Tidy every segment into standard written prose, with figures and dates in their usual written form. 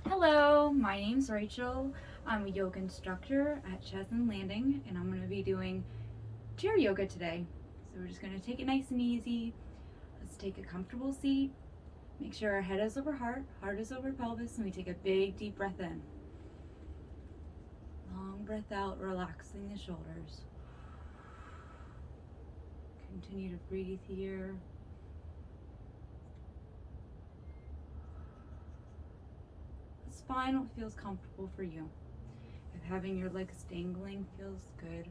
Hello, my name's Rachel. I'm a yoga instructor at Chesney Landing, and I'm going to be doing chair yoga today. So we're just going to take it nice and easy. Let's take a comfortable seat. Make sure our head is over heart is over pelvis, and we take a big deep breath in. Long breath out, relaxing the shoulders. Continue to breathe here. Spine what feels comfortable for you. If having your legs dangling feels good,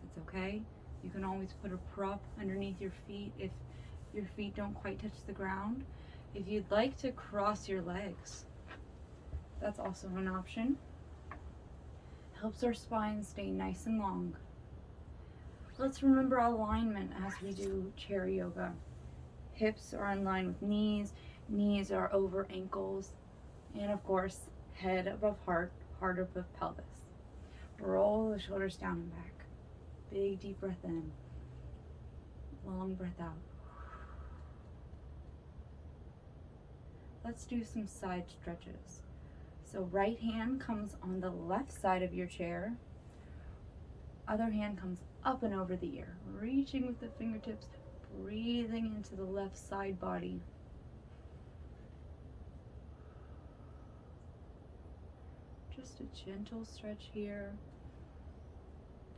it's okay. You can always put a prop underneath your feet if your feet don't quite touch the ground. If you'd like to cross your legs, that's also an option. Helps our spine stay nice and long. Let's remember alignment as we do chair yoga. Hips are in line with knees, knees are over ankles, and of course, head above heart, heart above pelvis. Roll the shoulders down and back. Big deep breath in. Long breath out. Let's do some side stretches. So right hand comes on the left side of your chair. Other hand comes up and over the ear. Reaching with the fingertips, breathing into the left side body. Just a gentle stretch here.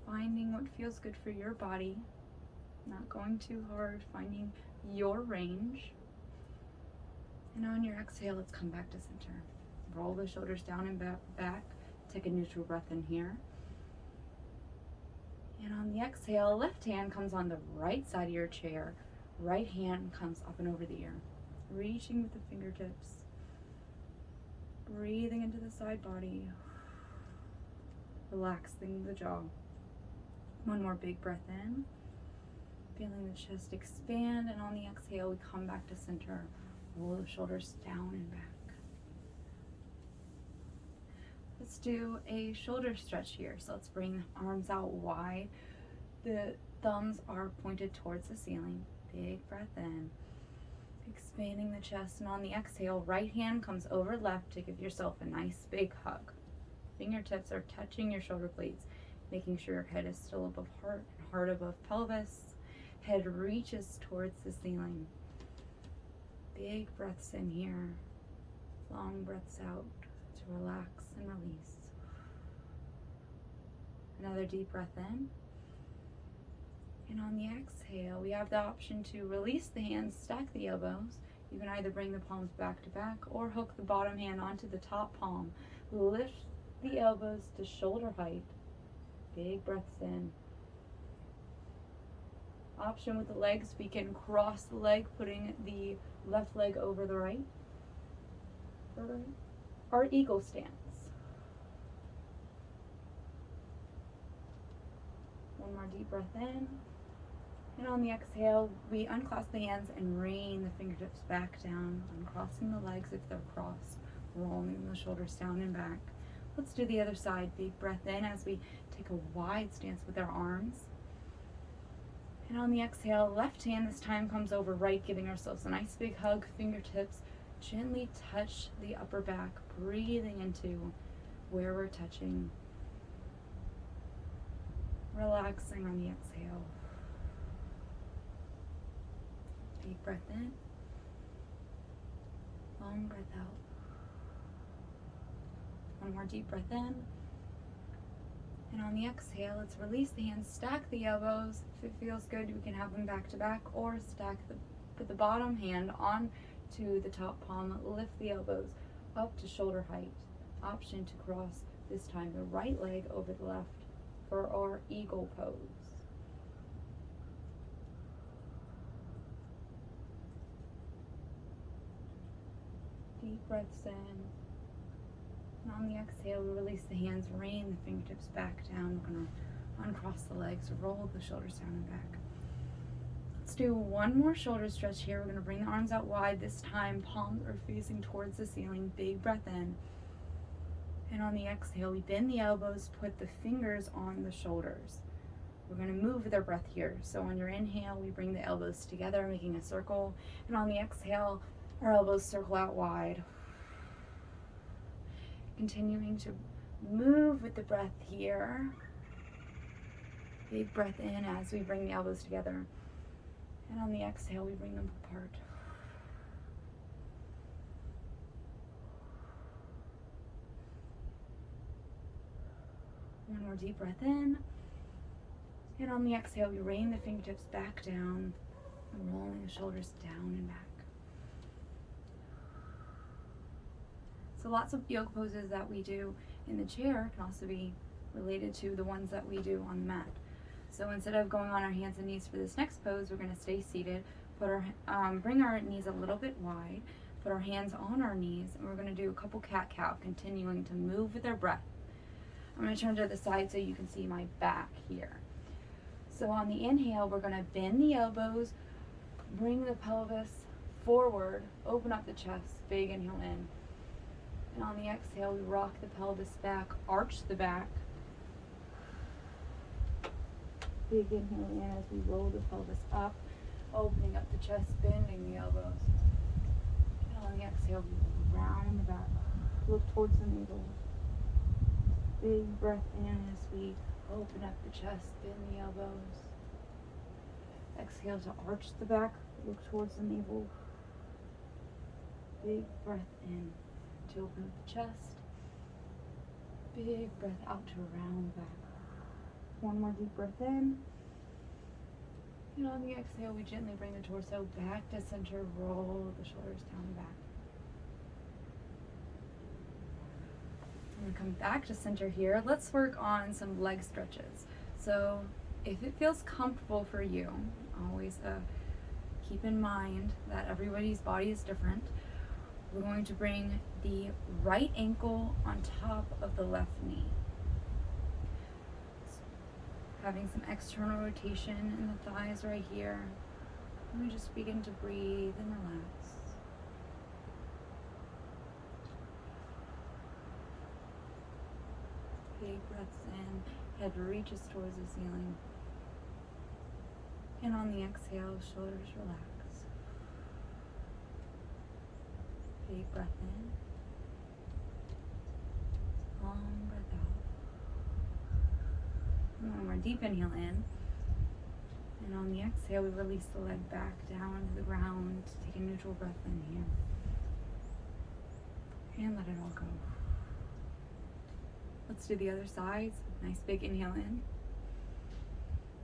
Finding what feels good for your body. Not going too hard, finding your range. And on your exhale, let's come back to center. Roll the shoulders down and back. Take a neutral breath in here. And on the exhale, left hand comes on the right side of your chair. Right hand comes up and over the ear. Reaching with the fingertips. Breathing into the side body. Relaxing the jaw. One more big breath in. Feeling the chest expand, and on the exhale, we come back to center. Roll the shoulders down and back. Let's do a shoulder stretch here. So let's bring the arms out wide. The thumbs are pointed towards the ceiling. Big breath in. Expanding the chest, and on the exhale, right hand comes over left to give yourself a nice big hug. Fingertips are touching your shoulder blades, making sure your head is still above heart and heart above pelvis. Head reaches towards the ceiling. Big breaths in here. Long breaths out to relax and release. Another deep breath in. And on the exhale, we have the option to release the hands, stack the elbows. You can either bring the palms back to back or hook the bottom hand onto the top palm. Lift the elbows to shoulder height. Big breaths in. Option with the legs, we can cross the leg, putting the left leg over the right. Or eagle stance. One more deep breath in. And on the exhale, we unclasp the hands and rain the fingertips back down, uncrossing the legs if they're crossed, rolling the shoulders down and back. Let's do the other side. Big breath in as we take a wide stance with our arms. And on the exhale, left hand this time comes over right, giving ourselves a nice big hug. Fingertips gently touch the upper back, breathing into where we're touching. Relaxing on the exhale. Deep breath in. Long breath out. One more deep breath in. And on the exhale, let's release the hands, stack the elbows. If it feels good, we can have them back to back, or put the bottom hand on to the top palm, lift the elbows up to shoulder height. Option to cross this time the right leg over the left for our eagle pose. Deep breaths in. And on the exhale, we release the hands, rain the fingertips back down. We're going to uncross the legs, roll the shoulders down and back. Let's do one more shoulder stretch here. We're going to bring the arms out wide. This time, palms are facing towards the ceiling. Big breath in. And on the exhale, we bend the elbows, put the fingers on the shoulders. We're going to move with our breath here. So on your inhale, we bring the elbows together, making a circle. And on the exhale, our elbows circle out wide. Continuing to move with the breath here. Big breath in as we bring the elbows together. And on the exhale, we bring them apart. One more deep breath in. And on the exhale, we rain the fingertips back down, and rolling the shoulders down and back. So lots of yoga poses that we do in the chair can also be related to the ones that we do on the mat. So instead of going on our hands and knees for this next pose, we're going to stay seated, bring our knees a little bit wide, put our hands on our knees, and we're going to do a couple cat-cow, continuing to move with our breath. I'm going to turn to the side so you can see my back here. So on the inhale, we're going to bend the elbows, bring the pelvis forward, open up the chest, big inhale in. And on the exhale, we rock the pelvis back, arch the back. Big inhale in as we roll the pelvis up, opening up the chest, bending the elbows. And on the exhale, we round the back, look towards the navel. Big breath in as we open up the chest, bend the elbows. Exhale to arch the back, look towards the navel. Big breath in to open up the chest. Big breath out to round back. One more deep breath in. And on the exhale, we gently bring the torso back to center, roll the shoulders down the back. And come back to center here. Let's work on some leg stretches. So if it feels comfortable for you, always keep in mind that everybody's body is different. We're going to bring the right ankle on top of the left knee. So having some external rotation in the thighs right here. And we just begin to breathe and relax. Big breaths in, head reaches towards the ceiling. And on the exhale, shoulders relax. Big breath in. Long breath out. And one more deep inhale in. And on the exhale, we release the leg back down to the ground. Take a neutral breath in here. And let it all go. Let's do the other side. Nice big inhale in.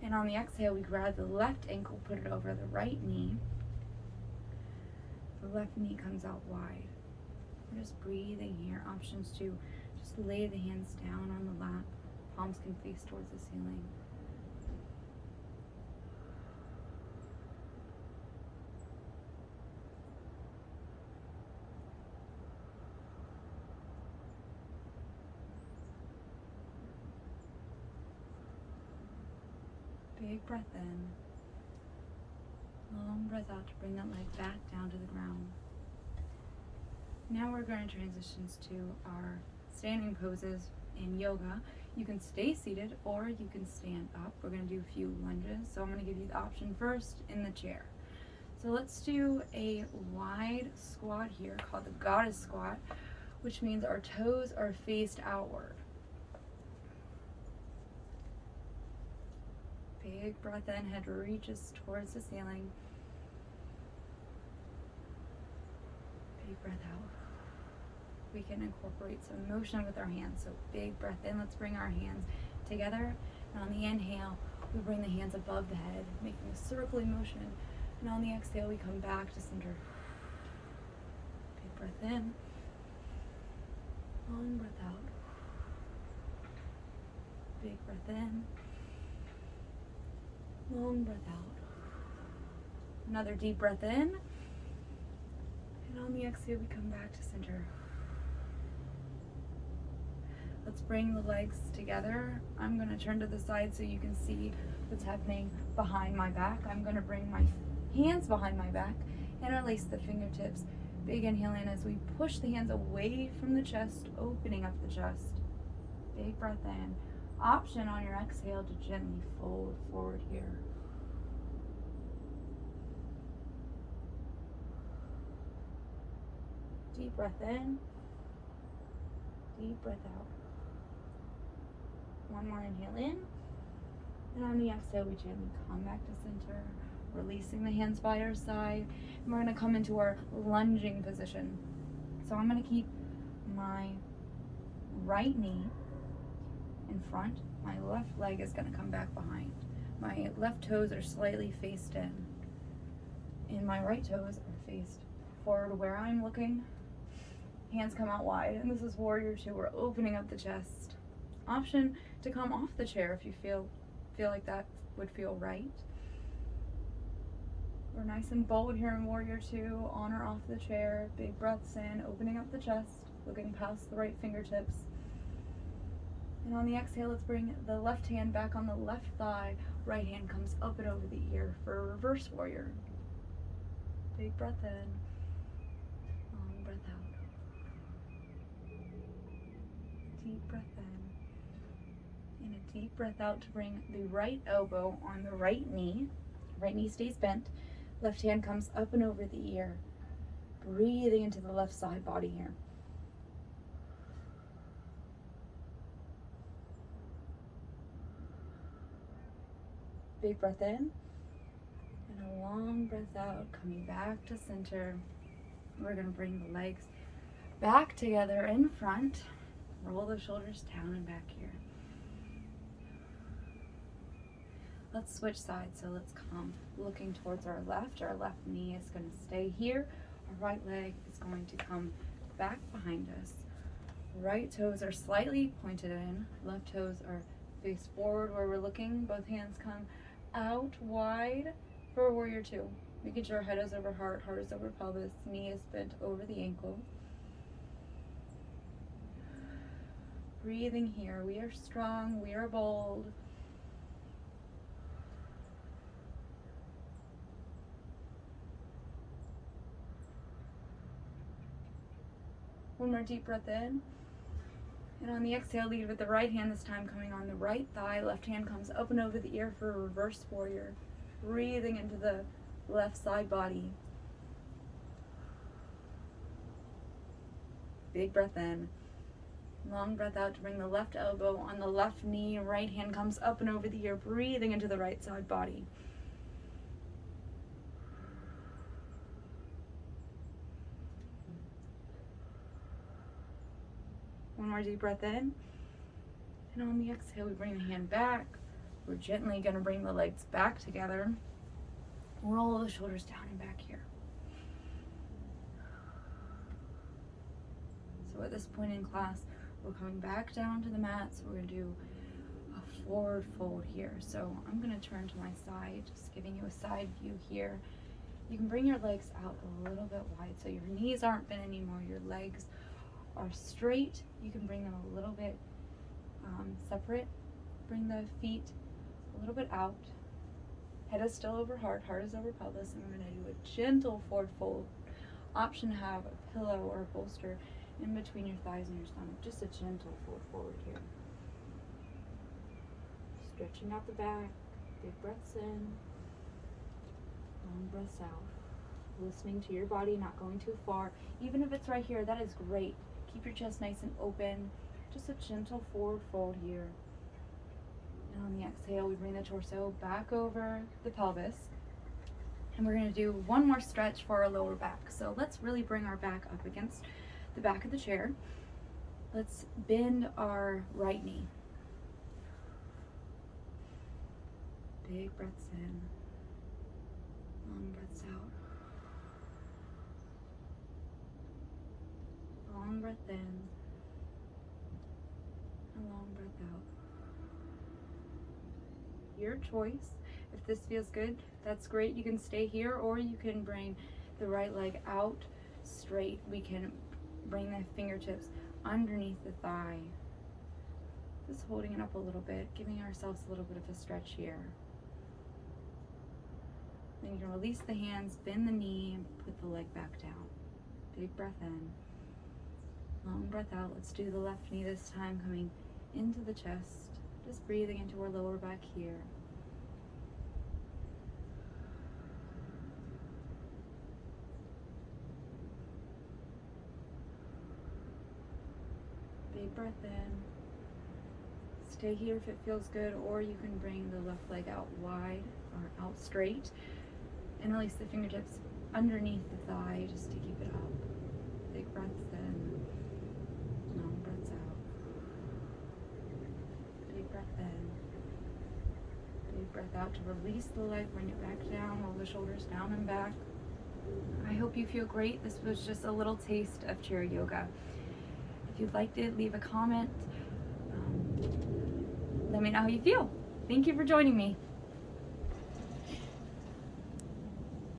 And on the exhale, we grab the left ankle, put it over the right knee. The left knee comes out wide. We're just breathing here. Options to just lay the hands down on the lap. Palms can face towards the ceiling. Big breath in. Long breath out to bring that leg back down to the ground. Now we're going to transition to our standing poses in yoga. You can stay seated or you can stand up. We're going to do a few lunges. So I'm going to give you the option first in the chair. So let's do a wide squat here called the goddess squat, which means our toes are faced outward. Big breath in, head reaches towards the ceiling. Big breath out. We can incorporate some motion with our hands. So big breath in, let's bring our hands together. And on the inhale, we bring the hands above the head, making a circling motion. And on the exhale, we come back to center. Big breath in. Long breath out. Big breath in. Long breath out. Another deep breath in. And on the exhale, we come back to center. Let's bring the legs together. I'm going to turn to the side so you can see what's happening behind my back. I'm going to bring my hands behind my back, interlace the fingertips. Big inhale in as we push the hands away from the chest, opening up the chest. Big breath in. Option on your exhale to gently fold forward here. Deep breath in. Deep breath out. One more inhale in. And on the exhale, we gently come back to center, releasing the hands by our side. And we're going to come into our lunging position. So I'm going to keep my right knee in front. My left leg is going to come back behind. My left toes are slightly faced in. And my right toes are faced forward where I'm looking. Hands come out wide. And this is warrior two. We're opening up the chest. Option to come off the chair if you feel like that would feel right. We're nice and bold here in warrior two, on or off the chair. Big breaths in, opening up the chest, looking past the right fingertips. And on the exhale, let's bring the left hand back on the left thigh. Right hand comes up and over the ear for a reverse warrior. Big breath in, long breath out. Deep breath in. And a deep breath out to bring the right elbow on the right knee. Right knee stays bent. Left hand comes up and over the ear. Breathing into the left side body here. Big breath in. And a long breath out, coming back to center. We're going to bring the legs back together in front. Roll the shoulders down and back here. Let's switch sides. So let's come looking towards our left. Our left knee is going to stay here. Our right leg is going to come back behind us. Right toes are slightly pointed in. Left toes are face forward where we're looking. Both hands come out wide for warrior two. Making sure head is over heart, heart is over pelvis, knee is bent over the ankle. Breathing here. We are strong. We are bold. One more deep breath in. And on the exhale, lead with the right hand, this time coming on the right thigh. Left hand comes up and over the ear for a reverse warrior. Breathing into the left side body. Big breath in. Long breath out to bring the left elbow on the left knee. Right hand comes up and over the ear, breathing into the right side body. One more deep breath in. And on the exhale, we bring the hand back. We're gently going to bring the legs back together. Roll the shoulders down and back here. So at this point in class, we're coming back down to the mat. So we're going to do a forward fold here. So I'm going to turn to my side, just giving you a side view here. You can bring your legs out a little bit wide so your knees aren't bent anymore. Your legs are straight. You can bring them a little bit separate. Bring the feet a little bit out. Head is still over heart, heart is over pelvis, and we're going to do a gentle forward fold. Option to have a pillow or a bolster in between your thighs and your stomach. Just a gentle forward here. Stretching out the back. Big breaths in. Long breaths out. Listening to your body, not going too far. Even if it's right here, that is great. Keep your chest nice and open. Just a gentle forward fold here. And on the exhale, we bring the torso back over the pelvis. And we're going to do one more stretch for our lower back. So let's really bring our back up against the back of the chair. Let's bend our right knee. Big breaths in. Long breaths out. Long breath in. A long breath out. Your choice. If this feels good, that's great. You can stay here, or you can bring the right leg out straight. We can bring the fingertips underneath the thigh. Just holding it up a little bit, giving ourselves a little bit of a stretch here. Then you can release the hands, bend the knee, and put the leg back down. Big breath in. Long breath out. Let's do the left knee this time, coming into the chest. Just breathing into our lower back here. Big breath in. Stay here if it feels good, or you can bring the left leg out wide or out straight and release the fingertips underneath the thigh just to keep it up. Big breaths in, long breaths out. Big breath in. Big breath out to release the leg, bring it back down, roll the shoulders down and back. I hope you feel great. This was just a little taste of chair yoga. If you liked it, leave a comment. Let me know how you feel. Thank you for joining me.